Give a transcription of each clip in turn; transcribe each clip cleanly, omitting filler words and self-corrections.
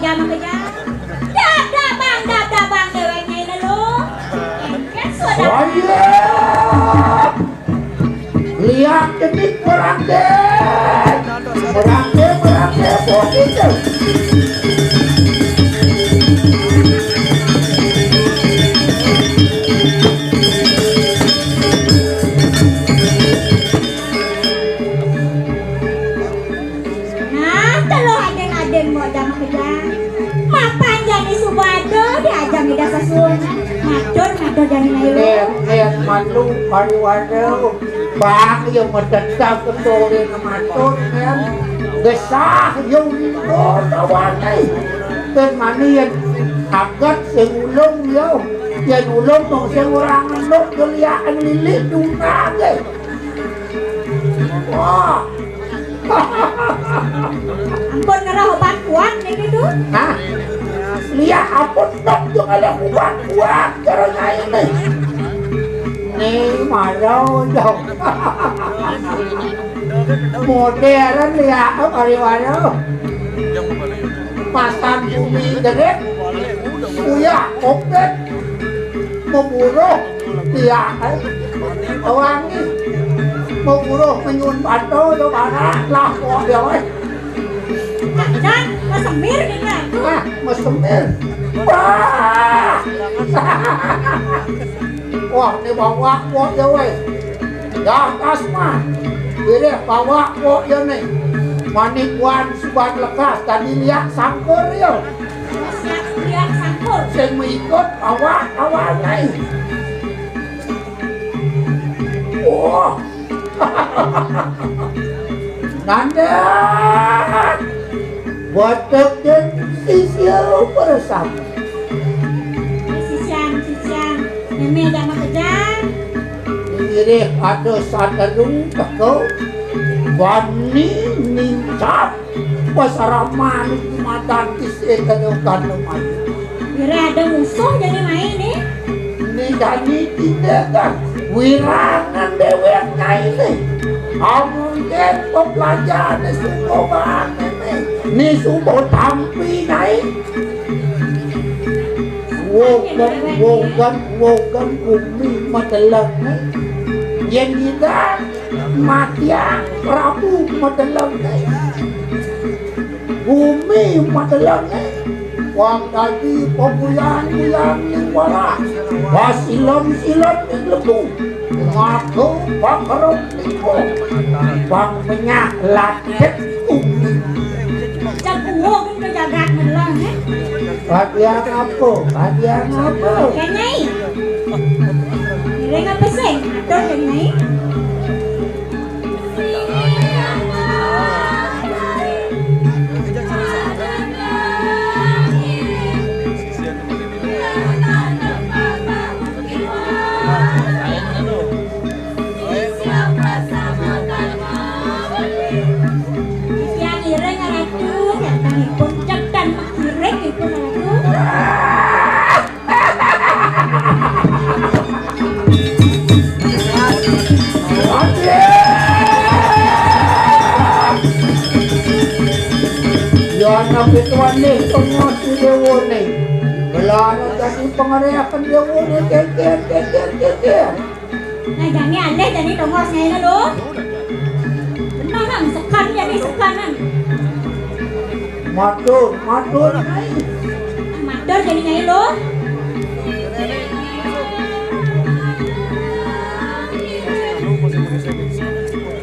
kerja mah kerja. Dah bang deweknya ini lu. Kan sudah. Lihat ini merangke positif. Malu pariwara bang yang mendesak ketolin matun kan gesah yung tawanay kan manian agad singulong yo yan ulong tong singurangan lo galiaan lilit yung nagay wah ampun ngerah obat kuat nih gitu nah lihat ampun dok yung alam kuat karena ini nih marau dong modern lihat pariwara pasang bumi derek uya opet memburuh lihat wangi memburuh menyun batu itu mana lah kok dia dan mesemir gitu ah mesemir wah wah ini bawa kok dia weh ya kasmah ini bawa kok dia nih manikuan subat lekas tadi lihat sangkur ya lihat sangkur saya mengikut awak nih wah nandan botok dan sisiu bersama sisian Meme dah mak kerja ini ada sadarung kau wani nincap pasaraman madan kisah kan main kira ada musuh jadi main nih ini jadi tidak kan wirangan deweknya ini mungkin pembelajaran sukoban ini suko tampi naik wogan bumi madalang yang kita matiang Prabu madalang bumi madalang wang tadi pembulan yang wala wasilam di lebu ngaku pakarok lipo bang menyaklat jago kan kejagat melang Hadiah apa? Kanyai Nireng apa sih? Aduh kanyai Anak ituan nih, semua si dewa nih belana jadi pengeriakan dewa nih keker nah jadi aneh jadi tongosnya ini lo benar kan, sekan jadi sekanan matur matur jadi nyai lo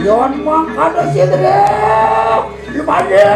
yon mang ada si dewa gimana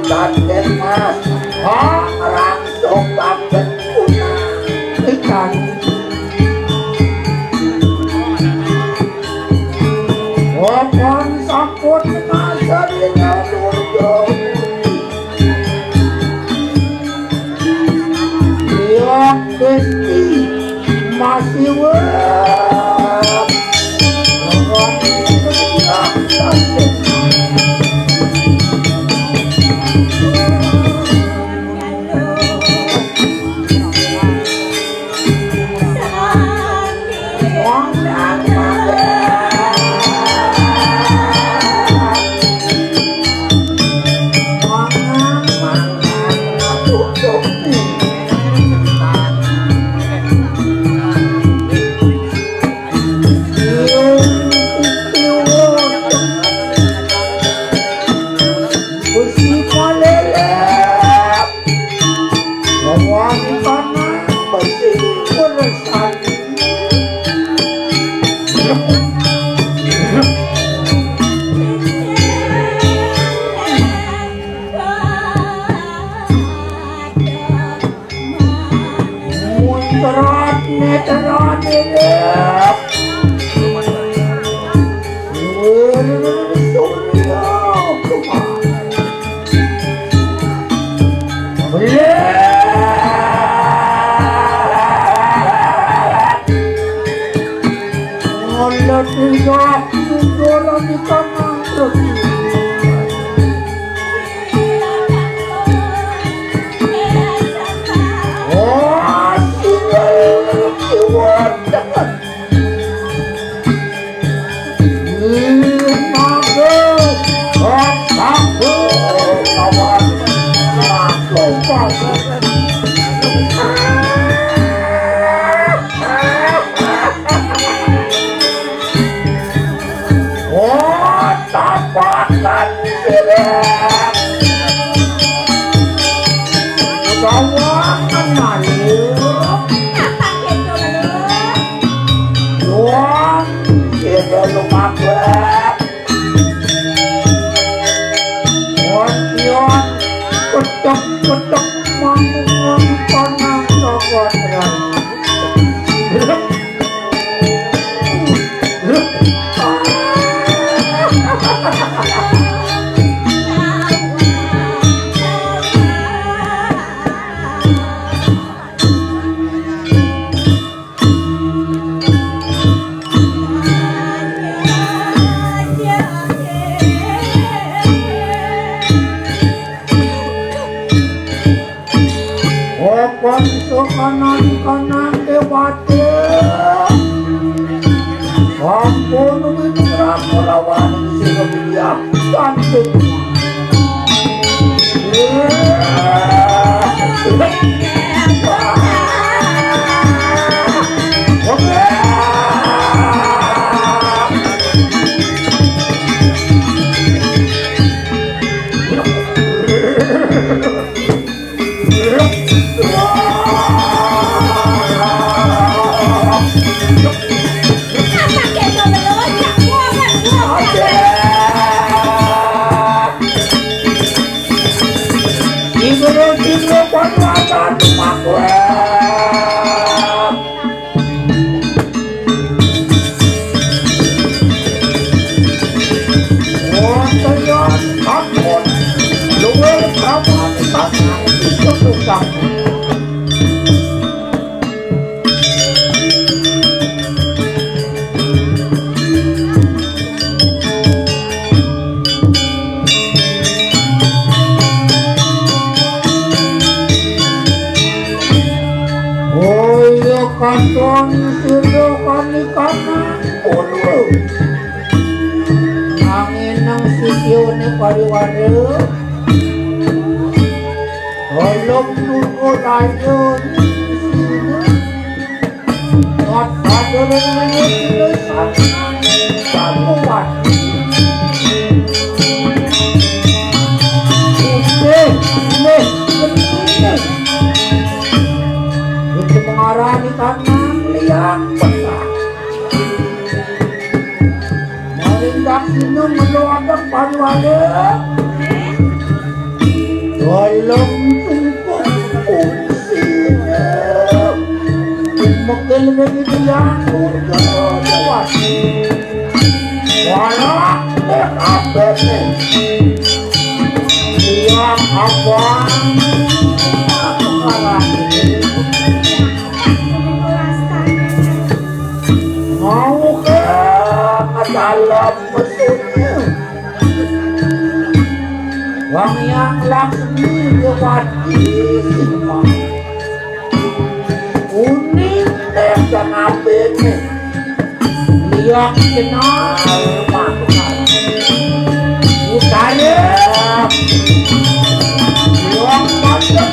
dan mas orang sobat berguna ikan Wapan sampun masa dengan ujung Lihat besti masih wap Orang tidak sakit kanan dewata ampun mitra melawan sirbiak cantik Kantong silo kami kanan puluh angin ng sisiyo ni pariwara tolong nunggu layon sino not padaran ngayon silo sanuan itu mengarani kanan liang besar melindak sinu meluakan pariwara Tolong fungsinya Mungkin dari dia Kuat Walau apa nih Dia apa Mau ke dalam mesinnya Wang yang laksmi kewati semua Unik deh dan apa ini Lihat kenal makan Utara Lihat macam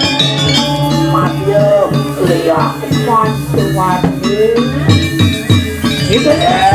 Matiam Lihat mas kewati Itu deh